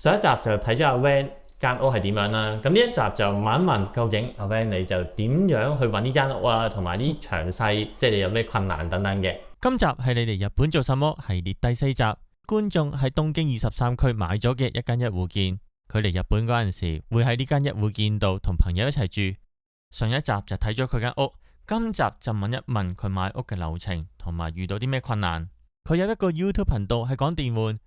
上一集就睇咗阿 Van 間屋係點樣啦，咁呢一集就問一問究竟阿 Van 你就點樣去揾呢間屋啊，同埋啲詳細，即係你有咩困難等等嘅。今集係你嚟日本做什麼系列第4集，觀眾喺東京23區買咗嘅一間一戶建，佢嚟日本嗰陣時會喺呢間一戶建度同朋友一齊住。上一集就睇咗佢間屋，今集就問一問佢買屋嘅流程同埋遇到啲咩困難。佢有一個 YouTube 頻道係講電玩，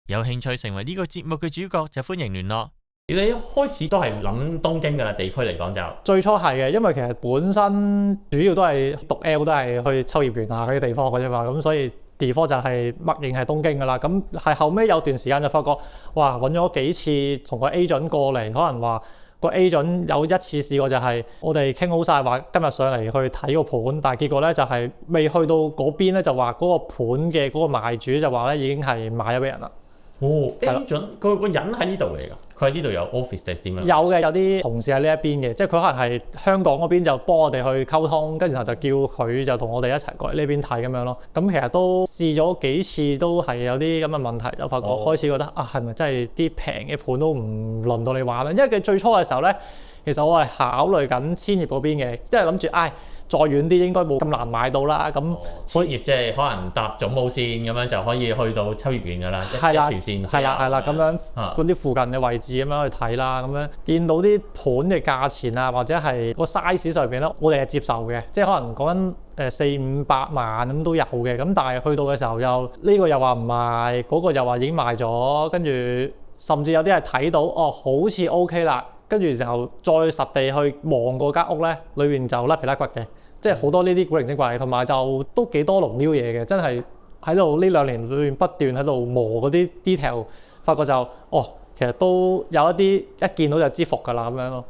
有興趣成為呢個節目嘅主角就歡迎聯絡。你一開始都係諗東京㗎啦，地區嚟講就最初係嘅，因為其實本身主要都係讀 L 都係去秋葉原啊嗰啲地方嘅啫嘛，咁所以 default 就係默認係東京㗎啦。咁係後尾有段時間就發覺，哇揾咗幾次同個 agent 過嚟，可能話個 agent 有一次試過就係我哋傾好晒話今日上嚟去睇個盤，但係結果咧就係未去到嗰邊咧就話嗰個盤嘅嗰個賣主就話咧已經係賣咗俾人啦。哦 agent 個人喺呢度嚟㗎，佢喺呢度有 office 定點樣？有嘅，有啲同事喺呢一邊嘅，即係佢可能係香港嗰邊就幫我哋去溝通，跟住然後就叫佢就同我哋一齊過嚟呢邊睇咁樣咯。咁其實都試咗幾次，都係有啲咁嘅問題，就發覺開始覺得啊，係咪真係啲平嘅盤都唔輪到你玩啦？因為佢最初嘅時候咧，其實我係考慮緊千葉嗰邊嘅，即係諗住再遠啲應該冇咁難買到啦。咁千葉即係可能搭總武線咁樣就可以去到秋葉原㗎啦，一條線係啦咁樣嗰啲附近嘅位置咁樣去睇啦，咁樣見到啲盤嘅價錢啊，或者係個 size 上邊咧，我哋係接受嘅，即係可能講緊400-500萬咁都有嘅。咁但係去到嘅時候又呢個又話唔賣，嗰個又話已經賣咗，跟住甚至有啲係睇到好似 OK 啦，跟住然後再實地去望嗰間屋咧，裏邊就甩皮甩骨嘅。即係好多呢啲古靈精怪，同埋就都幾多龍喵嘢嘅，真係喺度呢2年裏面不斷喺度磨嗰啲 detail， 發覺就其實都有一啲一見到就知服㗎啦咁樣咯。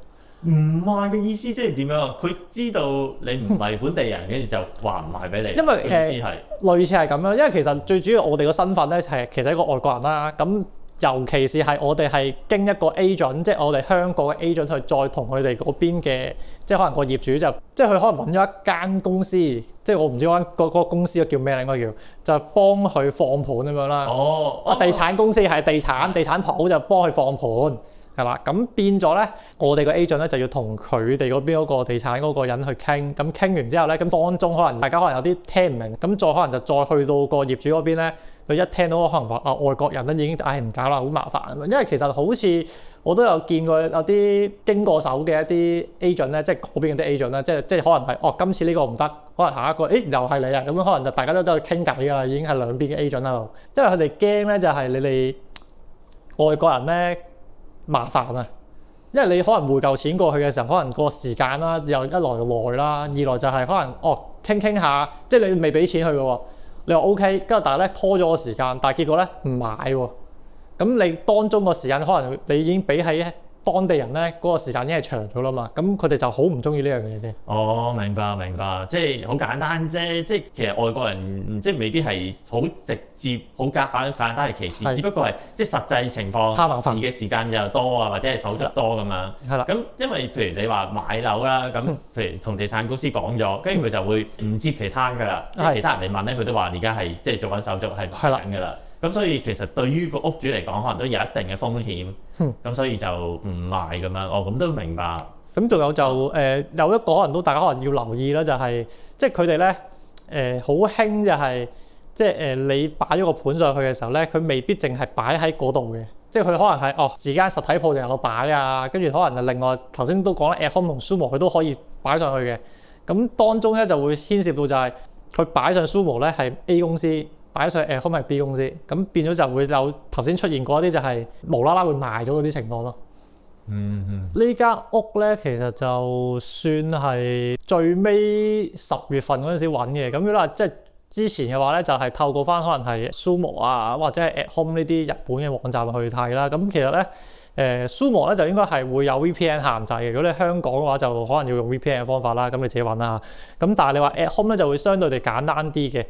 唔賣嘅意思即係點樣？佢知道你唔係本地人，跟住就話唔賣俾你。因為意思係類似係咁樣，因為其實最主要我哋個身份咧係其實一個外國人啦，咁。尤其是係我哋係經一個 agent， 即係我哋香港嘅 agent 去再同佢哋嗰邊嘅，即係可能個業主就即係佢可能揾咗一間公司，即係我唔知嗰個公司叫咩，應該叫就幫佢放盤咁樣啦。地產公司係地產鋪就幫佢放盤。係啦，咁變咗咧，我哋個 agent 咧就要同佢哋嗰邊嗰個地產嗰個人去傾，咁傾完之後咧，咁當中可能大家可能有啲聽唔明，咁再可能就再去到個業主嗰邊咧，佢一聽到可能話外國人咧已經唔搞啦，好麻煩。因為其實好似我都有見過有啲經過手嘅一啲 agent 咧，即係嗰邊嘅啲 agent 咧，即係可能係今次呢個唔得，可能下一個又係你啊，咁樣可能就大家都喺度傾偈㗎啦，已經係兩邊嘅 agent 喺度，因為佢哋驚咧就係你哋外國人咧。麻煩啊，因為你可能匯夠錢過去嘅時候，可能個時間啦，又一來又耐啦，二來就係可能傾下，即係你未俾錢去嘅喎，你話 OK， 跟住但係咧拖咗個時間，但係結果咧唔買喎，咁你當中個時間可能你已經俾喺當地人咧嗰個時間已經係長咗啦嘛，咁佢哋就好唔中意呢樣嘢嘅。明白，即係好簡單啫，即係其實外國人即係未必係好直接、好簡單係歧視，只不過係即係實際情況，而嘅時間又多啊，或者係手續多咁樣。係啦，咁因為譬如你話買樓啦，咁譬如同地產公司講咗，跟住佢就會唔接其他㗎啦，即係其他人嚟問咧，佢都話而家係即係做緊手續係買緊㗎啦。咁所以其實對於個屋主嚟講，可能都有一定嘅風險，咁所以就唔賣咁樣。咁都明白。咁仲有就有一個可能都大家可能要留意啦，就係即係佢哋咧好興就係即係你擺咗個盤上去嘅時候咧，佢未必淨係擺喺嗰度嘅，即係佢可能係自間實體鋪就有個擺啊，跟住可能就另外頭先都講啦 At Home 同 Sumo 佢都可以擺上去嘅。咁當中咧就會牽涉到就係佢擺上 Sumo 咧係 A 公司。擺上去可能係 B 公司，咁變咗就會有頭先出現過一啲就係無啦啦會賣咗嗰啲情況咯。呢間屋咧其實就算係最尾10月份嗰陣時揾嘅，咁如果話即係之前嘅話咧，就係透過翻可能係 Sumo 啊或者係 At Home 呢啲日本嘅網站去睇啦。咁其實咧Sumo 咧就應該係會有 VPN 限制嘅。如果你香港嘅話，就可能要用 VPN 嘅方法啦。咁你自己揾啦。咁但係你話 At Home 咧就會相對地簡單啲嘅。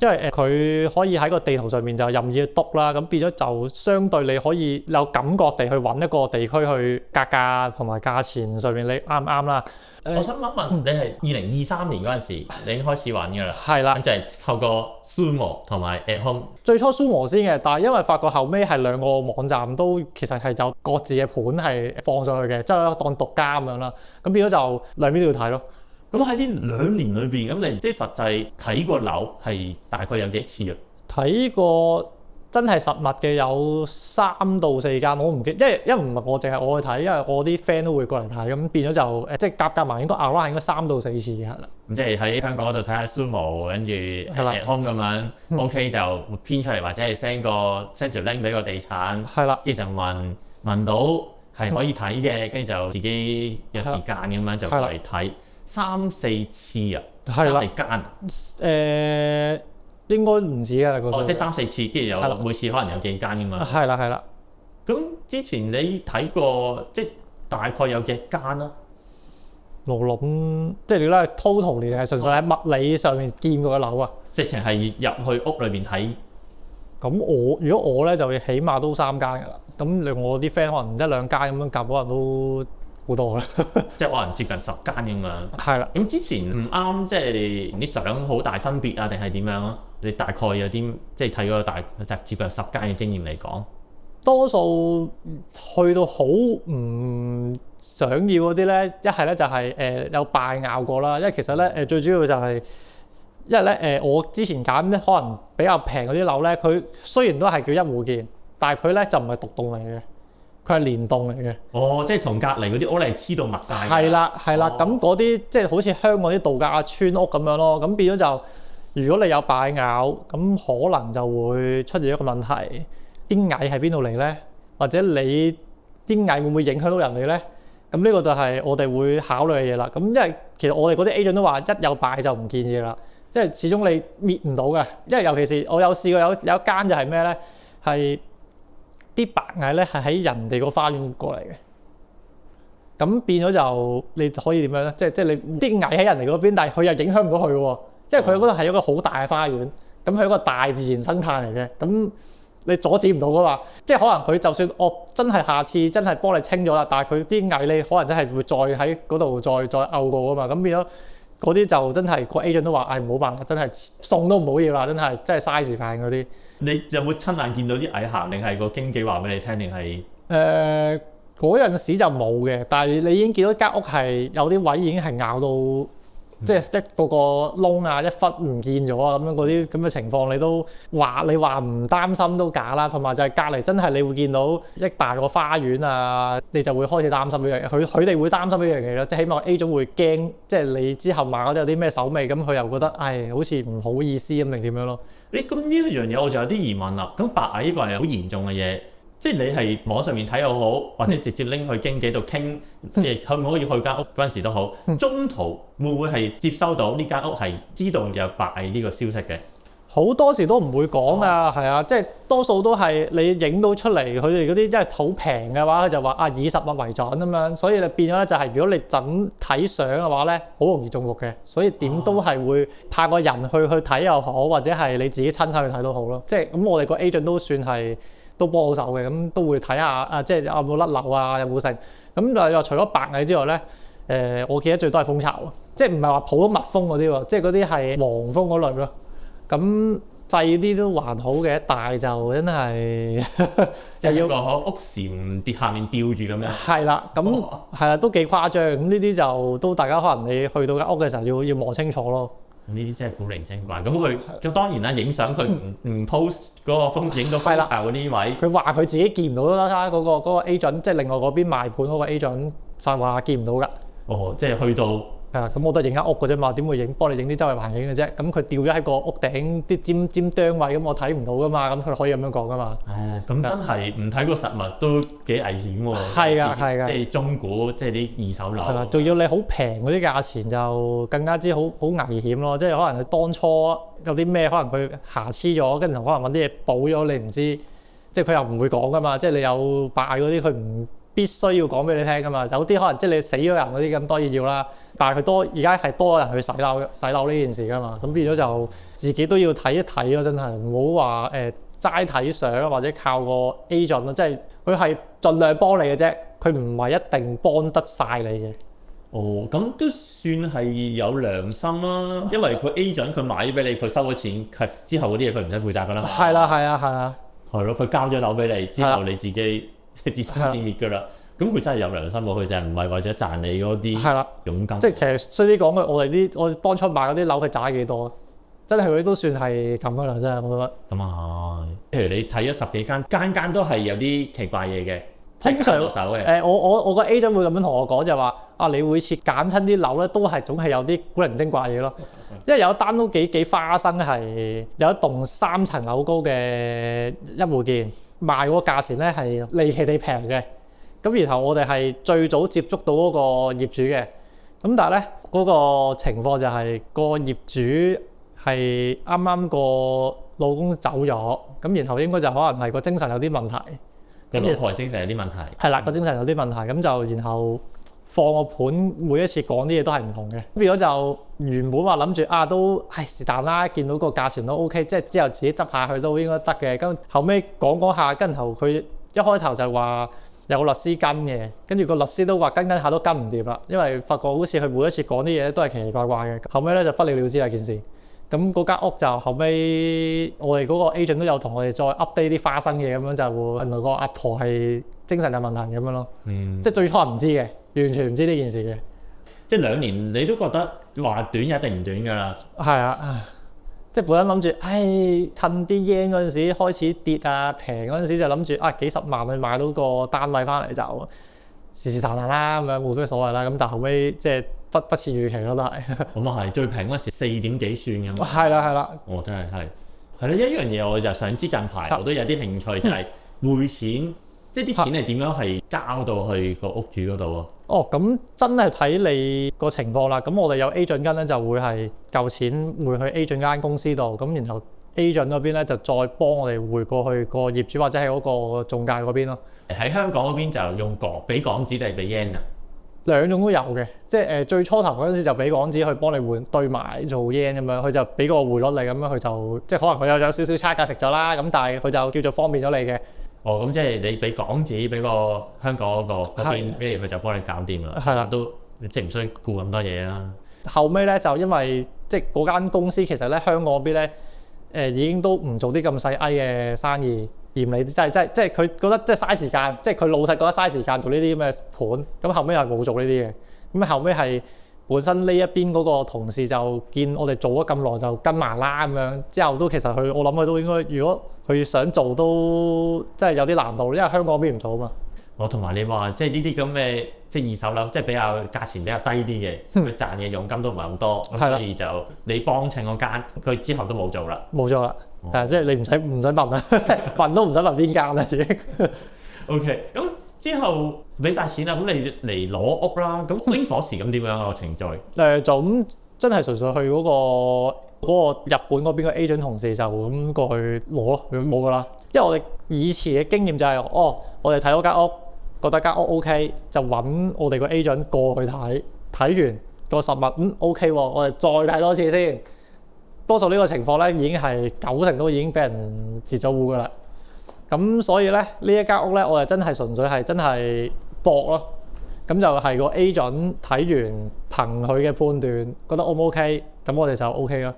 因為佢可以喺個地圖上面就任意篤啦，咁變咗就相對你可以有感覺地去揾一個地區去格價同埋價錢上面你啱唔啱啦？我想問問你係2023年嗰陣時，你已經開始揾㗎啦。係啦，咁就係透過 Sumo 同埋 At Home。最初 Sumo 先嘅，但係因為發覺後尾係兩個網站都其實係有各自嘅盤係放上去嘅，即係當獨家咁樣啦。咁變咗就兩邊都要睇咯。咁喺呢2年裏邊，咁你即係實際睇個樓係大概有幾次啊？睇過真係實物嘅有3到4間，我唔記，因為唔係我淨係我去睇，因為我啲 friend 都會過嚟睇，咁變咗就即係夾埋應該 around 應該3到4次嘅啦。咁即係喺香港嗰度睇下 Sumo， 跟住 At Home 咁樣 OK 就編出嚟，或者係 send 條 link 俾個地產，係啦，跟住就問到係可以睇嘅，跟住就自己有時間咁樣就過嚟睇3、4次啊，係啦間應該唔止㗎啦，即係3、4次，跟住有每次可能有幾間㗎嘛。係啦。咁之前你睇過即係大概有幾間啦？我諗即係你咧 total 嚟係純粹喺物理上面見過嘅樓啊，直情係入去屋裏邊睇。咁如果我咧就起碼都3間㗎啦。咁我啲 friend 可能1、2間咁樣夾，可能都好多啦，即係可能接近10間咁樣。係啦。咁之前唔啱，即係啲相好大分別啊，定係點樣啊？你大概有啲即係睇嗰個接近10間嘅經驗嚟講，多數去到好唔想要嗰啲咧，一係咧就係有敗拗過啦。因為其實咧最主要就係因為咧我之前揀咧可能比較平嗰啲樓咧，佢雖然都係叫一戶建，但係佢咧就唔係獨棟嚟嘅。佢係連棟嚟嘅。哦，即係同隔離嗰啲屋嚟黐到密晒。係啦，咁嗰啲即係好似香港啲度假村屋咁樣咯。咁變咗就，如果你有擺咬，咁可能就會出現一個問題，啲蟻喺邊度嚟咧？或者你啲蟻會唔會影響到人哋咧？咁呢個就係我哋會考慮嘅嘢啦。咁因為其實我哋嗰啲 agent 都話，一有擺就唔建議啦。因為始終你滅唔到嘅。因為尤其是我有試過有一間就係咩咧，係啲白蟻咧係喺人哋個花園過嚟嘅。咁變咗就你可以點樣咧？即係你啲蟻喺人哋嗰邊，但係佢又影響唔到佢喎。因為佢嗰度係一個好大嘅花園，咁佢係一個大自然生態嚟嘅，咁你阻止唔到噶嘛。即係可能佢就算真係下次真係幫你清咗啦，但係佢啲蟻你可能真係會再喺嗰度再漚過噶嘛。咁變咗嗰啲就真係個 agent 都話，唔好辦啦，真係送都唔好要啦，真係嘥時間嗰啲。你有冇親眼見到啲蟻行，定係個經紀話俾你聽，定係？嗰陣時就冇嘅，但係你已經見到間屋係有啲位已經係咬到，即係一個窿啊，一忽唔見咗啊，咁樣嗰啲咁嘅情況，你話唔擔心都假啦。同埋就係隔離真係你會見到一大個花園啊，你就會開始擔心呢樣嘢。佢哋會擔心呢樣嘢咯，即係起碼 A 總會驚，即係你之後買嗰啲有啲咩手尾，咁佢又覺得好似唔好意思咁定點樣咯？咁呢一樣嘢我就有啲疑問啦。咁白蟻呢個係好嚴重嘅嘢。即係你係網上面睇又好，或者直接拎去經紀度傾，可唔可以去間屋嗰陣時都好，中途會唔會係接收到呢間屋係知道有白蟻呢個消息嘅？好多時都唔會講㗎，係啊，即係多數都係你影到出嚟，佢哋嗰啲真係好平嘅話，佢就話以實物為準咁樣，所以你變咗咧就係如果你淨睇相嘅話咧，好容易中伏嘅，所以點都係會派個人去睇又好，或者係你自己親身去睇都好咯。即係咁，我哋個 agent 都算係。都幫好手嘅，咁都會睇下即係有冇甩漏啊，有冇剩。咁就除咗白蟻之外咧，我記得最多係蜂巢，即係唔係話普通蜜蜂嗰啲喎，即係嗰啲係黃蜂嗰類咯。咁細啲都還好嘅，大就真係就要個屋檐跌下面吊住咁樣。係啦，咁係啦，都幾誇張。咁呢啲就都大家可能你去到間屋嘅時候要望清楚咯。呢啲真係古靈精怪。咁佢當然啦，影相佢唔 post 嗰個風影到蜂巢嗰啲位。佢話佢自己見唔到啦，嗰個 agent 即係另外嗰邊賣盤嗰個 agent 就話見唔到㗎。哦，即係去到。咁我都係影間屋嘅啫嘛，點會幫你影啲周圍環境嘅啫？咁佢吊咗喺個屋頂啲尖端位，咁我睇唔到㗎嘛，咁佢可以咁樣講㗎嘛。咁真係唔睇個實物都幾危險喎。係㗎。即係中古，即係啲二手樓。係啦，仲要你好平嗰啲價錢就更加之好危險咯。即係可能佢當初有啲咩，可能佢瑕疵咗，跟住可能揾啲嘢補咗，你唔知，即係佢又唔會講㗎嘛。即係你有白蟻嗰啲，佢唔必須要講俾你聽噶嘛。有啲可能即係你死咗人嗰啲咁當然要啦，但係佢而家係多人去洗樓呢件事噶嘛，咁變咗就自己都要睇一睇咯，真係唔好話齋睇相或者靠個 agent 咯，即係佢係盡量幫你嘅啫，佢唔係一定幫得晒你嘅。哦，咁都算係有良心啦，因為佢 agent 佢買咗俾你，佢收咗錢，佢之後嗰啲嘢佢唔使負責噶啦。係啦，係啊，係啊。係咯，佢交咗樓俾你之後，你自己自生自滅噶啦。咁佢真係有良心喎，佢就係唔係為咗賺你嗰啲佣金。即係其實衰啲講句，我哋當初買嗰啲樓佢賺幾多？真係佢都算係咁噶啦，真係我覺得。咁啊，譬如你睇咗10幾間，間都係有啲奇怪嘢嘅。通常我個 agent 會咁樣同我講就話你每次揀親啲樓咧，都係總係有啲古靈精怪嘢咯。因為有一單都幾花生，係有一棟3層樓高嘅一戶建，賣嗰個價錢咧係離奇地平嘅。咁然後我哋係最早接觸到嗰個業主嘅，咁但係咧嗰個情況就係個業主係啱啱個老公走咗，咁然後應該就可能係個精神有啲問題。個老婆精神有啲問題，係啦，個精神有啲問題，咁就然後放個盤，每一次講啲嘢都係唔同嘅。變咗就原本話諗住都是但啦，見到個價錢都 OK， 即係之後自己執下去都應該得嘅。咁後尾講下，跟後佢一開頭就話有個律師跟嘅，跟住個律師都話跟下都跟唔掂啦，因為發覺好似佢每一次講啲嘢都係奇奇怪怪嘅。後尾咧就不了了之啦件事。咁嗰間屋就後尾我哋嗰個 agent 都有同我哋再 update 啲花生嘢咁樣，就會原來個阿婆係精神有問題咁樣咯。即係最初係唔知嘅，完全唔知呢件事嘅。即係2年你都覺得話短一定唔短㗎啦。係啊，即係本身諗住，趁啲 yen 嗰陣時開始跌平嗰陣時就諗住幾十萬去買到個單位翻嚟就是但啦咁樣冇咩所謂啦。咁但後尾即係不似預期咯，都係。咁係最平嗰時4點幾算咁。係啦。我真係啦，一樣嘢我就想知近排我都有啲興趣，就係匯錢，即係啲錢係點樣係交到去個屋主嗰度啊？咁真係睇你個情況啦。咁我哋有 agent 跟咧，就會係舊錢匯去 agent 間公司度，咁然後 agent 嗰邊咧就再幫我哋匯過去個業主或者係嗰個中介嗰邊咯。喺香港嗰邊就用俾港紙定係俾 yen 啊？兩種都有嘅，即係最初頭嗰陣時就俾港紙去幫你換對埋做 yen 咁樣，佢就俾個匯率你咁樣，佢就即係可能佢有少少差價食咗啦，咁但係佢就叫做方便咗你嘅。咁即係你俾港紙俾個香港嗰邊，跟住佢就幫你搞掂啦。係啦，都即係唔需要顧咁多嘢啦。後尾咧就因為即係嗰間公司其實咧香港嗰邊咧已經都唔做啲咁細嘅生意。嫌你即係佢覺得即係嘥時間，即係佢老實覺得嘥時間做呢啲咁嘅盤，咁後尾又冇做呢啲嘅，咁後尾係本身呢一邊嗰個同事就見我哋做咗咁耐就跟埋啦咁樣，之後都其實我諗佢都應該，如果佢想做都即係有啲難度，因為香港嗰邊唔做啊嘛。同埋你話即係呢啲咁嘅即係二手樓，即係比較價錢比較低啲嘅，佢賺嘅佣金都唔係咁多，所以就你幫襯嗰間，佢之後都冇做啦。冇做啦，即係你唔使問啦，問都唔使問邊間啦已經。OK， 咁之後俾晒錢啦，咁你嚟攞屋啦，咁拎鎖匙咁點樣個程序？就咁真係純粹去嗰個日本嗰邊嘅 agent 同事就咁過去攞咯，冇噶啦。因為我哋以前嘅經驗就係，我哋睇嗰間屋，覺得間屋 OK，就揾我哋個 agent 過去睇，睇完個實物OK 喎，我哋再睇多次先。多數呢個情況咧已經係90%都已經俾人截咗戶噶啦。咁所以咧呢一間屋咧，我哋真係純粹係真係搏咯。咁就係個 agent 睇完憑佢嘅判斷覺得 O 唔 OK，咁我哋就 OK 咯。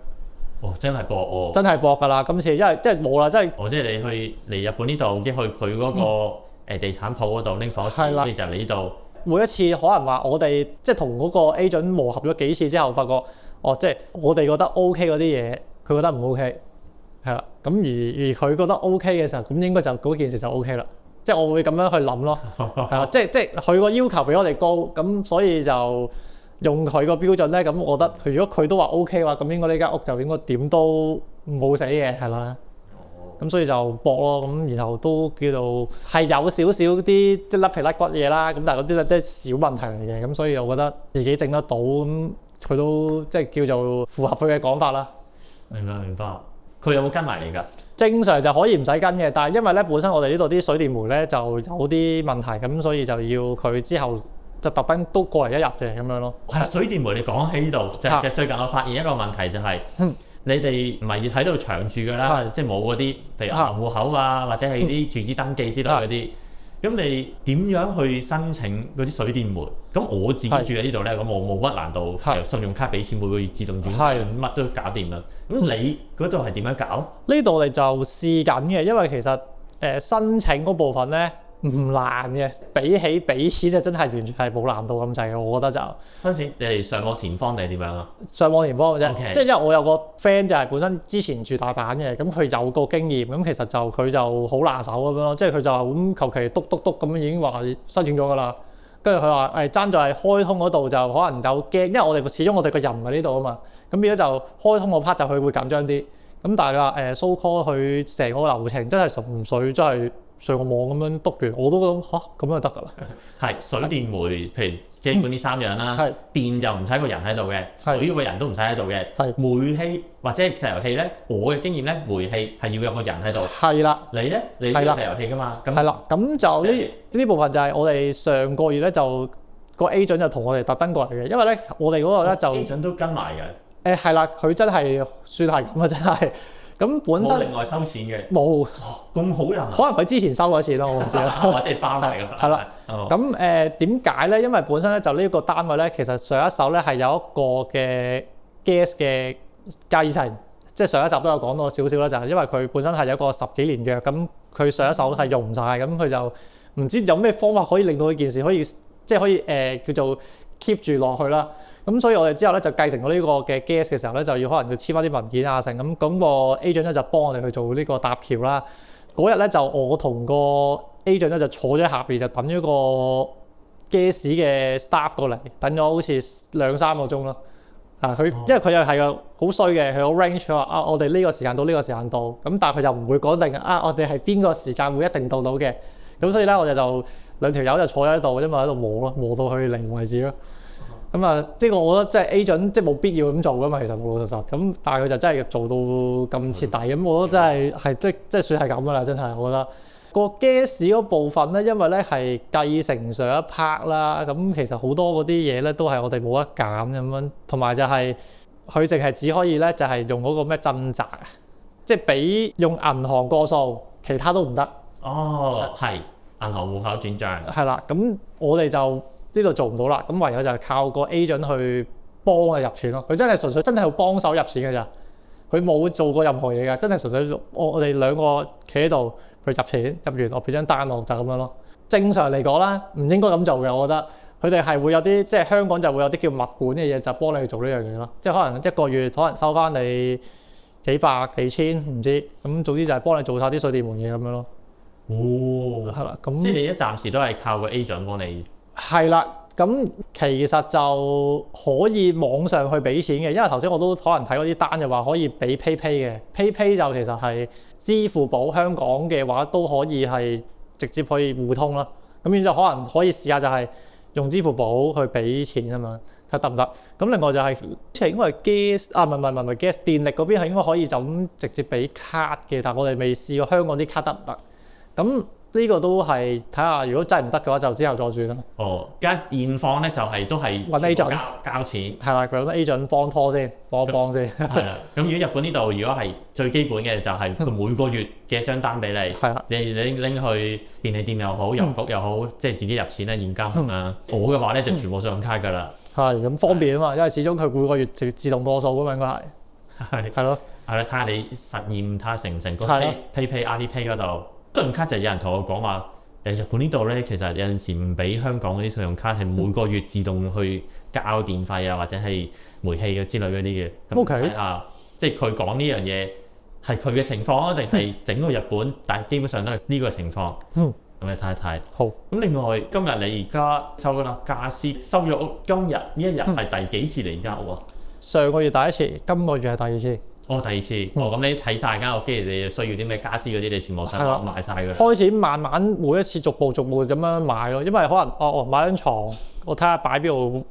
真係搏喎！真係搏㗎啦！今次因為即係冇啦，即係即係你去嚟日本呢度，即係去佢嗰個地產鋪嗰度拎鎖匙，跟住就嚟呢度。每一次可能話我哋即係同嗰個 agent 磨合咗幾次之後，發覺即係我哋覺得 OK 嗰啲嘢，佢覺得唔 OK， 係啦。咁而佢覺得 OK 嘅時候，咁應該就嗰件事就 OK 啦。即係我會咁樣去諗咯，係啦。即係佢個要求比我哋高，咁所以就用佢個標準咧，咁我覺得如果佢都話 OK 嘅話，咁應該呢間屋就應該點都冇死嘅，係啦。咁所以就搏咯，咁然後都叫做係有少少啲即係甩皮甩骨嘢啦，咁但係嗰啲都係小問題嚟嘅，咁所以我覺得自己整得到，咁佢都即係叫做符合佢嘅講法啦。明白。佢有冇跟埋嚟㗎？正常就可以唔使跟嘅，但係因為咧本身我哋呢度啲水電煤咧就有啲問題，咁所以就要佢之後就特登都過嚟一日嘅咁樣咯。係啊，水電煤你講起呢度，就係最近我發現一個問題就係、你哋唔係喺度長住㗎啦，即係冇嗰啲譬如銀行戶口啊，或者係啲住址登記之類嗰啲。咁你點樣去申請嗰啲水電煤？咁我自己住喺呢度咧，咁我冇乜難度，信用卡俾錢每個月自動轉賬，乜都搞掂啦。咁你嗰度係點樣搞？呢度我哋就試緊嘅，因為其實申請嗰部分咧唔難嘅，比起俾錢就真係完全係冇難度咁滯嘅，我覺得就。申請你係上網填方定係點樣啊？上網填方嘅啫，okay. 即係因為我有個 friend 就係本身之前住大阪嘅，咁佢有個經驗，咁其實就佢就好拿手咁樣咯，即係佢就咁求其篤咁樣已經話申請咗㗎啦。跟住佢話爭在係開通嗰度就可能有驚，因為我哋始終我哋個人喺呢度啊嘛，咁變咗就開通個 part 就佢會緊張啲。咁但係你話so call 佢成個流程真係純粹真係上個網咁樣篤完，我都覺得嚇咁就得㗎啦。係水電煤，譬如基本呢3樣啦。電就唔使個人喺度嘅，水個人都唔使喺度嘅。煤氣或者石油氣咧，我嘅經驗咧，煤氣係要有個人喺度。係啦。你咧？你係石油氣㗎嘛？係啦。咁就呢部分就係我哋上個月咧就個 agent 就同我哋特登過嚟嘅，因為咧我哋嗰個咧就 agent 都跟埋嘅。係啦，佢真係算係咁啊，真係。咁本身冇另外收錢嘅。冇。咁好人啊？可能佢之前收咗錢咯，我唔知啦。或者係包埋㗎啦。係啦。咁點解咧？因為本身咧就呢個單位咧，其實上一手咧係有一個嘅 gas 嘅計程，即係上一集都有講到少少啦，就係因為佢本身係有一個10幾年約，咁佢上一手係用唔晒，咁佢就唔知有咩方法可以令到呢件事可以即係可以叫做 keep 住落去啦。咁所以我哋之後咧就繼承咗呢個嘅 gas 嘅時候咧，就要可能要簽翻啲文件啊成咁個 agent 咧就幫我哋去做呢個搭橋啦。嗰日咧就我同個 agent 咧就坐咗喺下邊就等咗個 gas 嘅 staff 過嚟，等咗好似2-3個鐘咯。佢因為佢又係個好衰嘅，佢好 range 佢話我哋呢個時間到呢個時間到，咁但係佢就唔會講定我哋係邊個時間會一定到嘅。咁所以咧我哋就2條友就坐喺度，因為喺度磨到去零為止咯。咁呢個我覺得即係 agent 即係冇必要咁做噶嘛，其實老老實實咁，但係佢就真係做到咁徹底咁，我覺得真係即係算係咁噶啦，真係我覺得個 gas 嗰部分咧，因為咧係繼承上一 part 啦，咁其實好多嗰啲嘢咧都係我哋冇得揀咁樣，同埋就係佢淨係只可以咧就係用嗰個咩鎮宅，即係俾用銀行過數，其他都唔得。係銀行戶口轉賬。係啦，咁我哋就呢度做唔到啦，咁唯有就係靠個 agent 去幫我入錢咯。佢真係純粹真係要幫手入錢㗎咋，佢冇做過任何嘢㗎，真係純粹我哋兩個企喺度去入錢，入完我俾張單我就咁樣咯。正常嚟講啦，唔應該咁做嘅，我覺得佢哋係會有啲即係香港就會有啲叫物管嘅嘢，就幫你去做呢樣嘢咯。即係可能一個月可能收翻你幾百幾千唔知，咁總之就係幫你做晒啲水電門嘢咁樣咯。係啦，咁即係你一暫時都係靠個 agent 幫你。係啦，咁其實就可以網上去俾錢嘅，因為頭先我都可能睇嗰啲單就話可以俾 PayPay 嘅 ，PayPay 就其實係支付寶香港嘅話都可以係直接可以互通啦。咁然之後可能可以試下就係用支付寶去俾錢啊嘛，睇得唔得？咁另外就係即係應該係 gas 唔係 gas 電力嗰邊係應該可以就咁直接俾卡嘅，但係我哋未試過香港啲卡得唔得？咁呢個都係睇下，如果真係唔得嘅話，就之後再算啦。間現況咧就係都係揾 agent 交錢。係啦，佢揾 agent 幫拖先，幫一幫先。係啦，咁如果日本呢度如果係最基本嘅就係佢每個月嘅張單俾你，係啦，你拎去便利店又好，郵局又好，即係自己入錢咧現金啊。我嘅話咧就全部信用卡㗎啦。係咁方便啊嘛，因為始終佢每個月自動過數㗎嘛，應該係。係咯。係啦，睇下你實驗睇下成唔成個 PayPay Alipay 嗰度。信用卡就有人同我講話，日本呢度咧其實有陣時唔俾香港嗰啲信用卡係每個月自動去交電費啊，或者係煤氣嘅之類嗰啲嘅。咁睇下，即係佢講呢樣嘢係佢嘅情況啊，定係整個日本？但係基本上都係呢個情況。咁你睇一睇。好。咁另外今日你而家收緊啦家私，收咗屋，今日呢一日係第幾次嚟間屋啊？上個月第一次，今個月係第二次。第二次。咁你睇晒間屋，跟住你需要啲咩家私嗰啲，你全部上網買晒㗎啦。開始慢慢每一次逐步咁樣買咯，因為可能買張床，我睇下擺邊度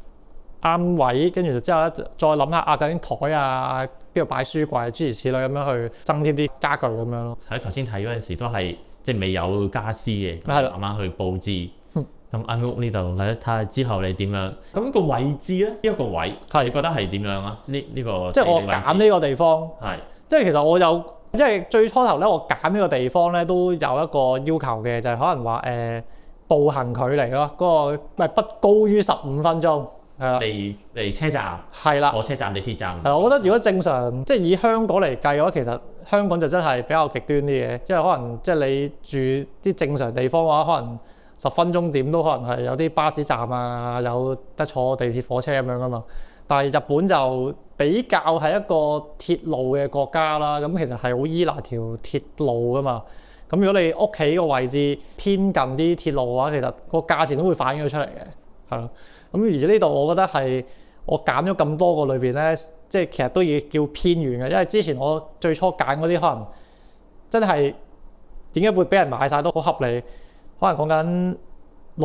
啱位，跟住之後咧再諗下究竟台啊邊度擺書櫃諸如此類咁樣去增添啲家具咁樣咯。喺頭先睇嗰陣時都係即係未有家私嘅，慢慢去佈置。咁間屋呢度睇下之後你點樣？咁個位置咧，呢一個位你覺得係點樣啊？呢個即係我揀呢個地方，係即係其實我有，因為最初頭咧我揀呢個地方咧都有一個要求嘅，就係可能話步行距離咯，嗰個不高於15分鐘。係啦，離車站係啦，火車站、地鐵站。係，我覺得如果正常即係以香港嚟計嘅話，其實香港就真係比較極端啲嘅，因為可能即係你住啲正常地方嘅話，可能10分鐘點都可能係有啲巴士站啊，有得坐地鐵火車咁樣噶嘛。但係日本就比較係一個鐵路嘅國家啦，咁其實係好依賴條鐵路噶嘛。咁如果你屋企個位置偏近啲鐵路嘅話，其實個價錢都會反映咗出嚟嘅，係咯。咁而呢度我覺得係我揀咗咁多個裏邊咧，即係其實都要叫偏遠嘅，因為之前我最初揀嗰啲可能真係點解會俾人買晒都好合理，可能講緊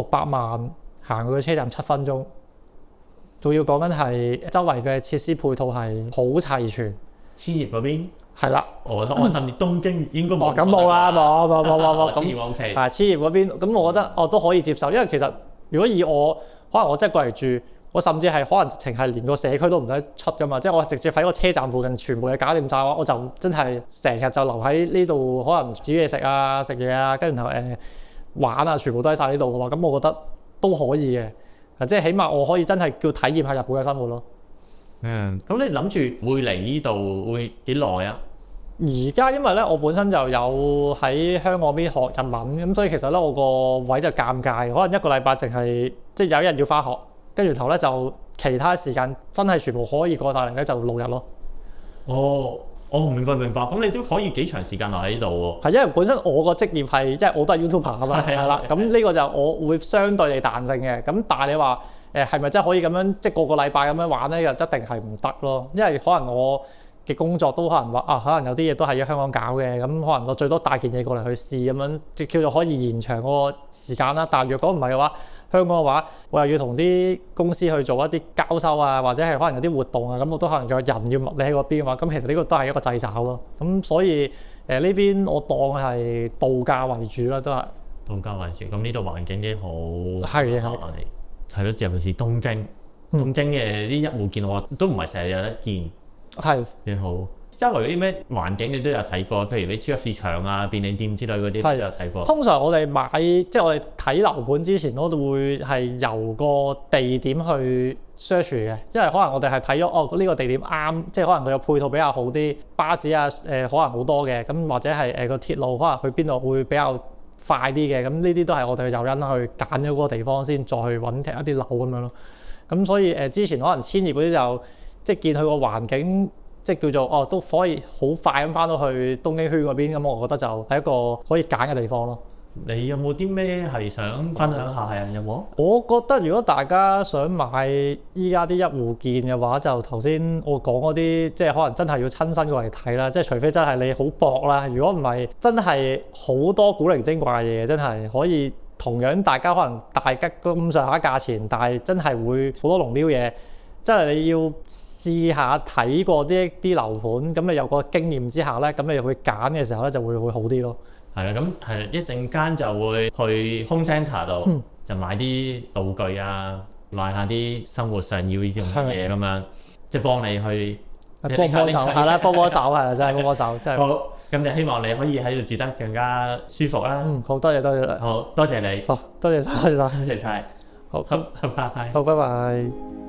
600萬行去個車站7分鐘，仲要講緊係周圍嘅設施配套係好齊全。千葉嗰邊係啦，我覺得安心啲。東京應該冇。咁冇啦，冇。千葉 OK。係千葉嗰邊，咁我覺得我都可以接受，因為其實如果以我可能我真係過嚟住，我甚至係可能直情係連個社區都唔使出噶嘛，即係我直接喺個車站附近全部嘢搞掂晒嘅話，我就真係成日就留喺呢度，可能煮嘢食啊、食嘢啊，跟住然後玩啊，全部都喺晒呢度嘅話，咁我覺得都可以嘅，即係起碼我可以真係叫體驗下日本嘅生活咯。咁你諗住會嚟呢度會幾耐啊？而家因為咧，我本身就有喺香港邊學日文，咁所以其實咧我個位就尷尬，可能一個禮拜淨係即係有一日要返學，跟住頭咧就其他時間真係全部可以過晒嚟咧就6日咯。我明白。咁你都可以幾長時間留喺呢度喎？係因為本身我個職業係即係我都係 YouTuber 啊嘛，係啦。咁呢個就我會相對地彈性嘅。咁但係你話係咪真係可以咁樣即係個個禮拜咁樣玩咧？又一定係唔得咯，因為可能我嘅工作都可能話可能有啲嘢都係喺香港搞嘅，咁可能我最多帶件嘢過嚟去試咁樣，即叫做可以延長嗰個時間啦。但係若果唔係嘅話，香港嘅話，我又要同啲公司去做一啲交收啊，或者係可能有啲活動啊，咁我都可能有人要物理喺嗰邊嘅話，咁其實呢個都係一個掣肘咯。咁所以呢邊我當係度假為主啦，都係度假為主。咁呢度環境幾好，係咯，尤其是東京嘅啲一戶建我都唔係成日有得見。係幾好，周圍啲咩環境你都有睇過，譬如你超級市場啊、便利店之類嗰啲都有睇過。通常我哋買即係我哋睇樓盤之前，我都會係由個地點去 search 嘅，因為可能我哋係睇咗呢個地點啱，即係可能佢有配套比較好啲，巴士啊可能好多嘅，咁或者係個鐵路可能去邊度會比較快啲嘅，咁呢啲都係我哋嘅誘因去揀咗嗰個地方先，再去揾一啲樓咁樣咯。咁所以之前可能千葉嗰啲就即係見佢個環境，即係叫做都可以好快咁翻到去東京區嗰邊，咁我覺得就係一個可以揀嘅地方咯。你有冇啲咩係想分享下啊？有冇？我覺得如果大家想買依家啲一戶建嘅話，就頭先我講嗰啲，即係可能真係要親身過嚟睇啦。即係除非真係你好薄啦，如果唔係真係好多古靈精怪嘅嘢，真係可以同樣大家可能大吉咁上下價錢，但係真係會好多龍標嘢。即係你要試下睇過啲樓盤，咁你有個經驗之下咧，咁你去揀嘅時候咧就會好啲咯。係啦，咁係一陣間就會去 Home Centre 度就買啲道具啊，買下啲生活上要用嘅嘢咁樣，即係幫你去幫手係啦，幫手係啦，真係幫手真係。好，咁就希望你可以喺度住得更加舒服啦。好多謝，好多謝你，好多謝晒，好，拜拜。好，拜拜。